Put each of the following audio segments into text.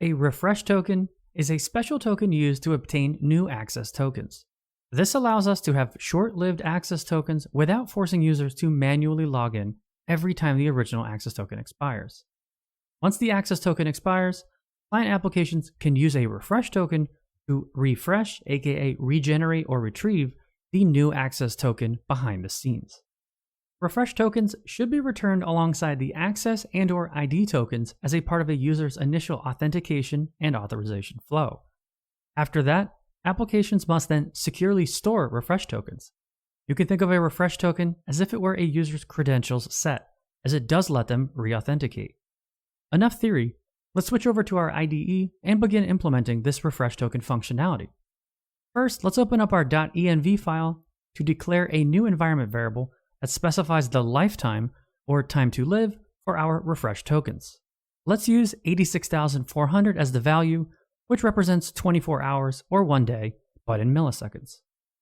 A refresh token is a special token used to obtain new access tokens. This allows us to have short-lived access tokens without forcing users to manually log in every time the original access token expires. Once the access token expires, client applications can use a refresh token to refresh, aka regenerate or retrieve, the new access token behind the scenes. Refresh tokens should be returned alongside the access and/or ID tokens as a part of a user's initial authentication and authorization flow. After that, applications must then securely store refresh tokens. You can think of a refresh token as if it were a user's credentials set, as it does let them re-authenticate. Enough theory, let's switch over to our IDE and begin implementing this refresh token functionality. First, let's open up our .env file to declare a new environment variable that specifies the lifetime, or time to live, for our refresh tokens. Let's use 86,400 as the value, which represents 24 hours or 1 day, but in milliseconds.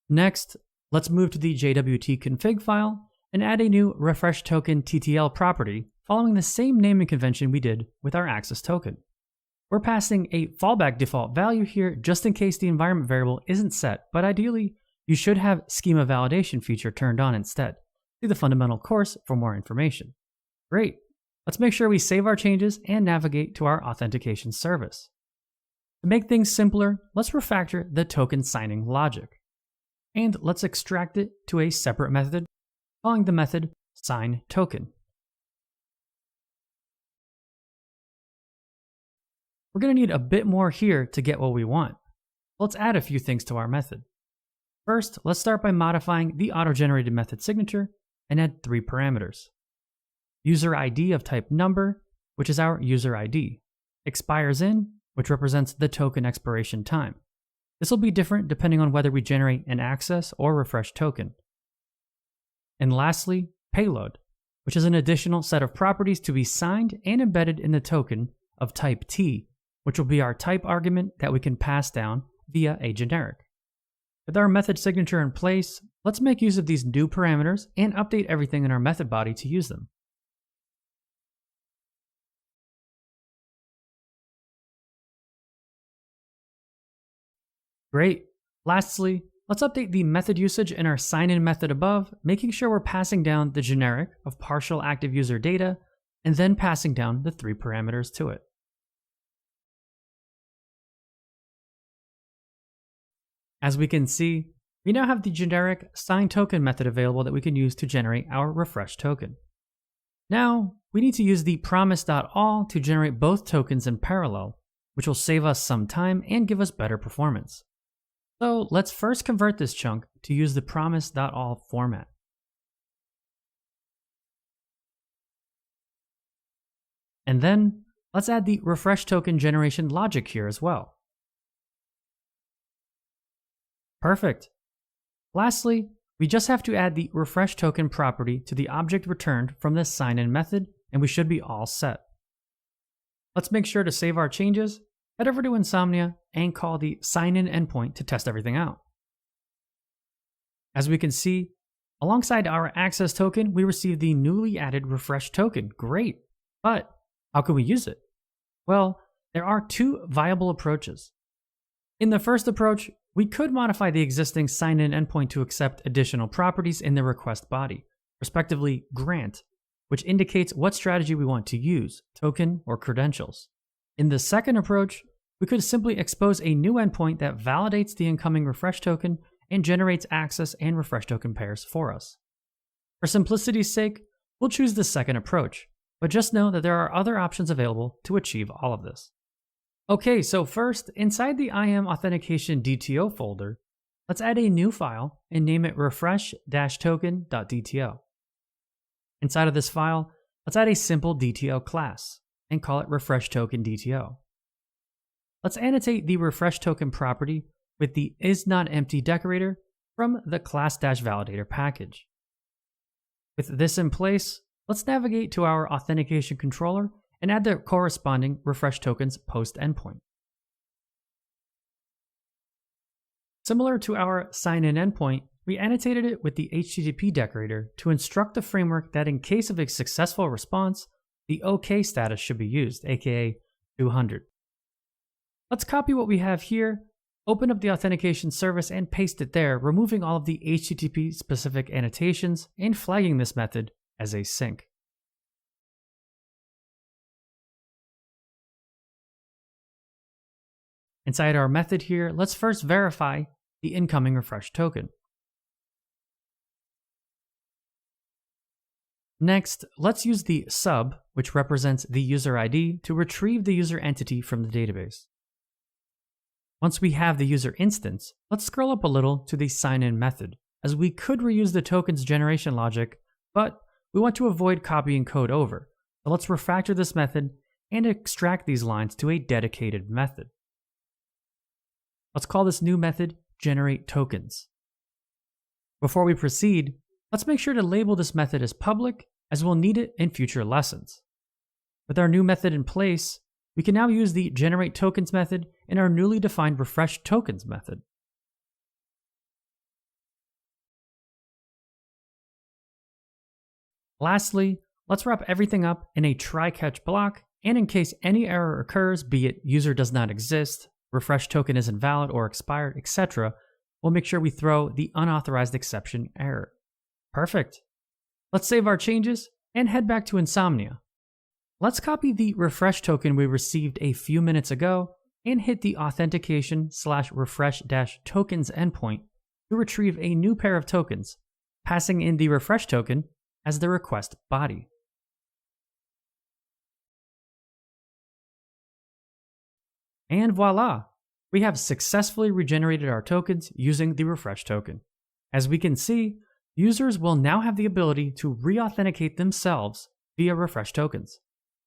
Next, let's move to the JWT config file and add a new refresh token TTL property following the same naming convention we did with our access token. We're passing a fallback default value here just in case the environment variable isn't set, but ideally, you should have schema validation feature turned on instead. See the fundamental course for more information. Great. Let's make sure we save our changes and navigate to our authentication service. To make things simpler, let's refactor the token signing logic. And let's extract it to a separate method, calling the method signToken. We're going to need a bit more here to get what we want. Let's add a few things to our method. First, let's start by modifying the auto-generated method signature and add 3 parameters. User ID of type number, which is our user ID. Expires in, which represents the token expiration time. This will be different depending on whether we generate an access or refresh token. And lastly, payload, which is an additional set of properties to be signed and embedded in the token of type T, which will be our type argument that we can pass down via a generic. With our method signature in place, let's make use of these new parameters and update everything in our method body to use them. Great. Lastly, let's update the method usage in our sign-in method above, making sure we're passing down the generic of partial active user data and then passing down the 3 parameters to it. As we can see, we now have the generic signToken method available that we can use to generate our refresh token. Now, we need to use the promise.all to generate both tokens in parallel, which will save us some time and give us better performance. So let's first convert this chunk to use the promise.all format. And then, let's add the refresh token generation logic here as well. Perfect. Lastly, we just have to add the refresh token property to the object returned from this sign-in method, and we should be all set. Let's make sure to save our changes, head over to Insomnia, and call the sign-in endpoint to test everything out. As we can see, alongside our access token, we received the newly added refresh token. Great. But how can we use it? Well, there are 2 viable approaches. In the first approach, we could modify the existing sign-in endpoint to accept additional properties in the request body, respectively grant, which indicates what strategy we want to use, token or credentials. In the second approach, we could simply expose a new endpoint that validates the incoming refresh token and generates access and refresh token pairs for us. For simplicity's sake, we'll choose the second approach, but just know that there are other options available to achieve all of this. Okay, so first, inside the IAM authentication DTO folder, let's add a new file and name it refresh-token.dto. Inside of this file, let's add a simple DTO class and call it refresh-token.dto. Let's annotate the refresh token property with the isNotEmpty decorator from the class-validator package. With this in place, let's navigate to our authentication controller and add the corresponding refresh tokens post endpoint. Similar to our sign-in endpoint, we annotated it with the HTTP decorator to instruct the framework that in case of a successful response, the OK status should be used, aka 200. Let's copy what we have here, open up the authentication service and paste it there, removing all of the HTTP specific annotations and flagging this method as a sync. Inside our method here, let's first verify the incoming refresh token. Next, let's use the sub, which represents the user ID, to retrieve the user entity from the database. Once we have the user instance, let's scroll up a little to the sign-in method, as we could reuse the token's generation logic, but we want to avoid copying code over. So let's refactor this method and extract these lines to a dedicated method. Let's call this new method generate tokens. Before we proceed, let's make sure to label this method as public, as we'll need it in future lessons. With our new method in place, we can now use the generate tokens method in our newly defined refresh tokens method. Lastly, let's wrap everything up in a try-catch block, and in case any error occurs, be it user does not exist, refresh token is invalid or expired, etc., we'll make sure we throw the unauthorized exception error. Perfect. Let's save our changes and head back to Insomnia. Let's copy the refresh token we received a few minutes ago and hit the authentication/refresh-tokens endpoint to retrieve a new pair of tokens, passing in the refresh token as the request body. And voila! We have successfully regenerated our tokens using the refresh token. As we can see, users will now have the ability to re-authenticate themselves via refresh tokens,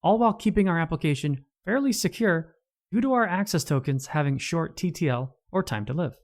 all while keeping our application fairly secure due to our access tokens having short TTL or time to live.